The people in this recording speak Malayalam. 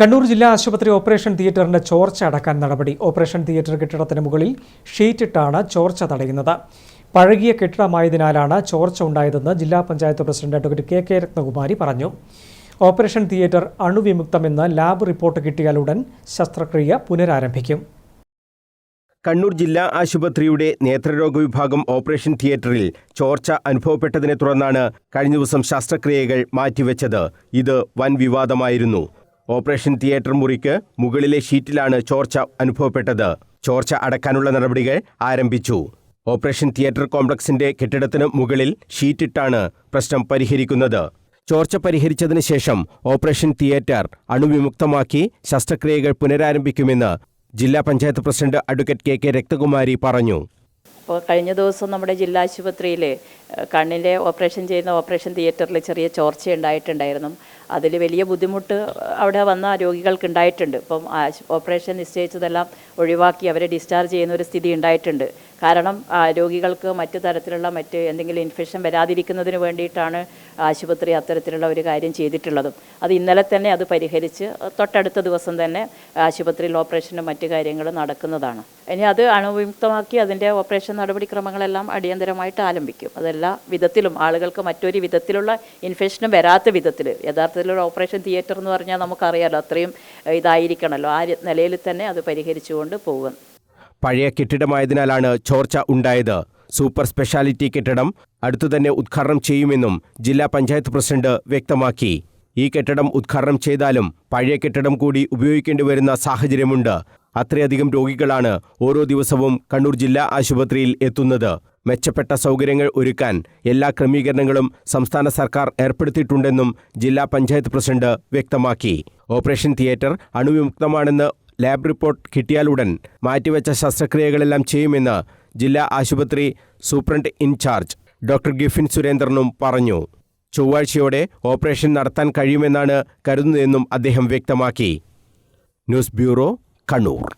കണ്ണൂർ ജില്ലാ ആശുപത്രി ഓപ്പറേഷൻ തിയേറ്ററിന്റെ ചോർച്ച അടക്കാൻ നടപടി. ഓപ്പറേഷൻ തിയേറ്റർ കെട്ടിടത്തിന് മുകളിൽ ഷീറ്റിട്ടാണ് ചോർച്ച തടയുന്നത്. പഴകിയ കെട്ടിടമായതിനാലാണ് ചോർച്ച ഉണ്ടായതെന്ന് ജില്ലാ panchayat president advocate K Ratnakumari പറഞ്ഞു. ഓപ്പറേഷൻ തിയേറ്റർ അണുവിമുക്തമെന്ന് ലാബ് റിപ്പോർട്ട് കിട്ടിയാലുടൻ ശസ്ത്രക്രിയ പുനരാരംഭിക്കും. കണ്ണൂർ ജില്ലാ ആശുപത്രിയുടെ നേത്രരോഗ വിഭാഗം ഓപ്പറേഷൻ തിയേറ്ററിൽ ചോർച്ച അനുഭവപ്പെട്ടതിനെ തുടർന്നാണ് കഴിഞ്ഞ ദിവസം ശസ്ത്രക്രിയകൾ മാറ്റിവെച്ചത്. ഇത് വൻ വിവാദമായിരുന്നു. ഓപ്പറേഷൻ തിയേറ്റർ മുറിക്ക് മുകളിലെ ഷീറ്റിലാണ് ചോർച്ച അനുഭവപ്പെട്ടത്. ചോർച്ച അടക്കാനുള്ള നടപടികൾ ആരംഭിച്ചു. ഓപ്പറേഷൻ തിയേറ്റർ കോംപ്ലക്സിന്റെ കെട്ടിടത്തിന് മുകളിൽ ഷീറ്റിട്ടാണ് പ്രശ്നം പരിഹരിക്കുന്നത്. ചോർച്ച പരിഹരിച്ചതിന് ശേഷം ഓപ്പറേഷൻ തിയേറ്റർ അണുവിമുക്തമാക്കി ശസ്ത്രക്രിയകൾ പുനരാരംഭിക്കുമെന്ന് ജില്ലാ panchayat president advocate K Ratnakumari പറഞ്ഞു. അപ്പോൾ കഴിഞ്ഞ ദിവസം നമ്മുടെ ജില്ലാ ആശുപത്രിയിൽ കണ്ണിൻ്റെ ഓപ്പറേഷൻ ചെയ്യുന്ന ഓപ്പറേഷൻ തിയേറ്ററിൽ ചെറിയ ചോർച്ച ഉണ്ടായിട്ടുണ്ടായിരുന്നു. അതിൽ വലിയ ബുദ്ധിമുട്ട് അവിടെ വന്ന രോഗികൾക്ക് ഉണ്ടായിട്ടുണ്ട്. ഇപ്പം ഓപ്പറേഷൻ നിശ്ചയിച്ചതെല്ലാം ഒഴിവാക്കി അവരെ ഡിസ്ചാർജ് ചെയ്യുന്ന ഒരു സ്ഥിതി ഉണ്ടായിട്ടുണ്ട്. കാരണം രോഗികൾക്ക് മറ്റു തരത്തിലുള്ള എന്തെങ്കിലും ഇൻഫെക്ഷൻ വരാതിരിക്കുന്നതിന് വേണ്ടിയിട്ടാണ് ആശുപത്രി അത്തരത്തിലുള്ള ഒരു കാര്യം ചെയ്തിട്ടുള്ളതും. അത് ഇന്നലെ തന്നെ അത് പരിഹരിച്ച് തൊട്ടടുത്ത ദിവസം തന്നെ ആശുപത്രിയിൽ ഓപ്പറേഷനും മറ്റു കാര്യങ്ങളും നടക്കുന്നതാണ്. ഇനി അത് അണുവിമുക്തമാക്കി അതിൻ്റെ ഓപ്പറേഷൻ നടപടിക്രമങ്ങളെല്ലാം അടിയന്തരമായിട്ട് ആരംഭിക്കും. അതെല്ലാ വിധത്തിലും ആളുകൾക്ക് മറ്റൊരു വിധത്തിലുള്ള ഇൻഫെക്ഷനും വരാത്ത വിധത്തിൽ യഥാർത്ഥത്തിലുള്ള ഓപ്പറേഷൻ തിയേറ്റർ എന്ന് പറഞ്ഞാൽ നമുക്കറിയാമല്ലോ, അത്രയും ഇതായിരിക്കണമല്ലോ. ആ നിലയിൽ തന്നെ അത് പരിഹരിച്ചുകൊണ്ട് പോകും. പഴയ കെട്ടിടമായതിനാലാണ് ചോർച്ച ഉണ്ടായത്. സൂപ്പർ സ്പെഷ്യാലിറ്റി കെട്ടിടം അടുത്തുതന്നെ ഉദ്ഘാടനം ചെയ്യുമെന്നും ജില്ലാ പഞ്ചായത്ത് പ്രസിഡന്റ് വ്യക്തമാക്കി. ഈ കെട്ടിടം ഉദ്ഘാടനം ചെയ്താലും പഴയ കെട്ടിടം കൂടി ഉപയോഗിക്കേണ്ടി വരുന്ന സാഹചര്യമുണ്ട്. അത്രയധികം രോഗികളാണ് ഓരോ ദിവസവും കണ്ണൂർ ജില്ലാ ആശുപത്രിയിൽ എത്തുന്നത്. മെച്ചപ്പെട്ട സൗകര്യങ്ങൾ ഒരുക്കാൻ എല്ലാ ക്രമീകരണങ്ങളും സംസ്ഥാന സർക്കാർ ഏർപ്പെടുത്തിയിട്ടുണ്ടെന്നും ജില്ലാ പഞ്ചായത്ത് പ്രസിഡന്റ് വ്യക്തമാക്കി. ഓപ്പറേഷൻ തിയേറ്റർ അണുവിമുക്തമാണെന്ന് ലാബ് റിപ്പോർട്ട് കിട്ടിയാലുടൻ മാറ്റിവെച്ച ശസ്ത്രക്രിയകളെല്ലാം ചെയ്യുമെന്ന് ജില്ലാ ആശുപത്രി സൂപ്രണ്ട് ഇൻചാർജ് ഡോക്ടർ ഗിഫിൻ സുരേന്ദ്രനും പറഞ്ഞു. ചൊവ്വാഴ്ചയോടെ ഓപ്പറേഷൻ നടത്താൻ കഴിയുമെന്നാണ് കരുതുന്നതെന്നും അദ്ദേഹം വ്യക്തമാക്കി. News bureau, Kannur.